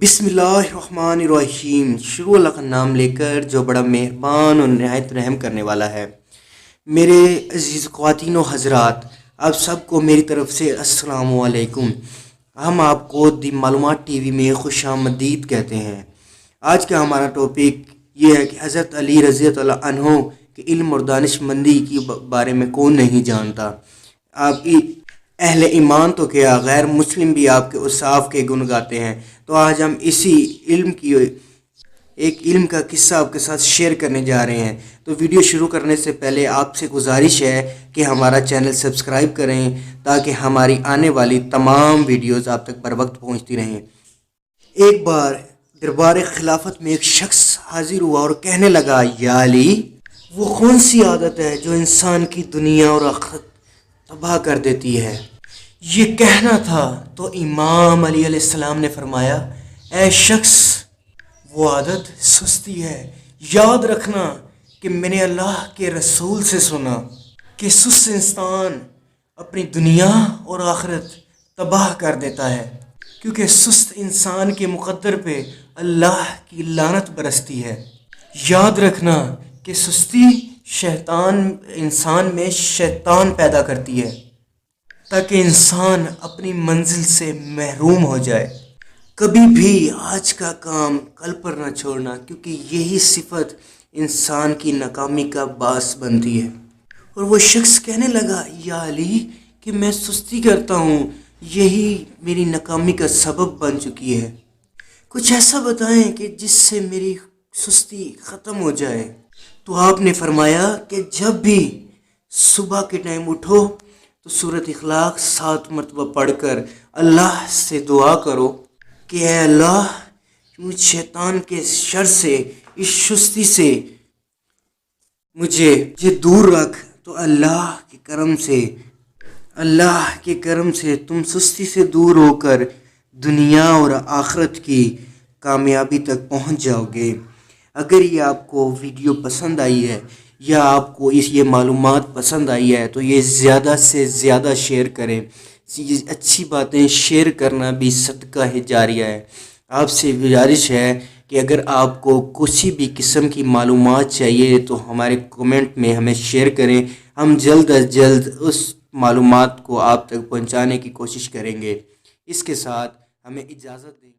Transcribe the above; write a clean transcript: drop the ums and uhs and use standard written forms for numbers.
बिस्मिल्लाहिर्रहमानिर्रहीम। शुरू अल्लाह का नाम लेकर जो बड़ा मेहरबान और नहायत रहम करने वाला है। मेरे अजीज़ ख्वातीन व हज़रात, आप सबको मेरी तरफ़ से अस्सलामु अलैकुम। हम आपको दी मालूमात टीवी में खुशामदीद कहते हैं। आज का हमारा टॉपिक ये है कि हज़रत अली रज़ी अल्लाह अन्हो के इल्म और दानिशमंदी के बारे में कौन नहीं जानता। आपकी अहले ईमान तो क्या, गैर मुस्लिम भी आपके उसाफ के गुण गाते हैं। तो आज हम इसी इल्म का किस्सा आपके साथ शेयर करने जा रहे हैं। तो वीडियो शुरू करने से पहले आपसे गुजारिश है कि हमारा चैनल सब्सक्राइब करें ताकि हमारी आने वाली तमाम वीडियोस आप तक बर वक्त पहुँचती रहें। एक बार दरबार खिलाफत में एक शख्स हाजिर हुआ और कहने लगा, या अली, वो कौन सी आदत है जो इंसान की दुनिया और आखिरत तबाह कर देती है। ये कहना था तो इमाम अली अलैहिस्सलाम ने फरमाया, ऐ शख्स, वो आदत सुस्ती है। याद रखना कि मैंने अल्लाह के रसूल से सुना कि सुस्त इंसान अपनी दुनिया और आखिरत तबाह कर देता है, क्योंकि सुस्त इंसान के मुकद्दर पे अल्लाह की लानत बरसती है। याद रखना कि सुस्ती इंसान में शैतान पैदा करती है ताकि इंसान अपनी मंजिल से महरूम हो जाए। कभी भी आज का काम कल पर न छोड़ना, क्योंकि यही सिफत इंसान की नाकामी का बास बनती है। और वो शख्स कहने लगा, या अली, कि मैं सुस्ती करता हूँ, यही मेरी नाकामी का सबब बन चुकी है। कुछ ऐसा बताएं कि जिससे मेरी सुस्ती ख़त्म हो जाए। तो आपने फरमाया कि जब भी सुबह के टाइम उठो तो सूरत इखलास 7 मरतबा पढ़कर अल्लाह से दुआ करो कि ऐ अल्लाह, मुझ शैतान के शर से, इस सुस्ती से मुझे दूर रख। तो अल्लाह के करम से तुम सुस्ती से दूर होकर दुनिया और आखिरत की कामयाबी तक पहुंच जाओगे। अगर ये आपको वीडियो पसंद आई है या आपको ये मालूमात पसंद आई है तो ये ज़्यादा से ज़्यादा शेयर करें। ये अच्छी बातें शेयर करना भी सदका है जारिया है। आपसे गुजारिश है कि अगर आपको किसी भी किस्म की मालूमात चाहिए तो हमारे कमेंट में हमें शेयर करें। हम जल्द अज जल्द उस मालूमात को आप तक पहुंचाने की कोशिश करेंगे। इसके साथ हमें इजाज़त दें।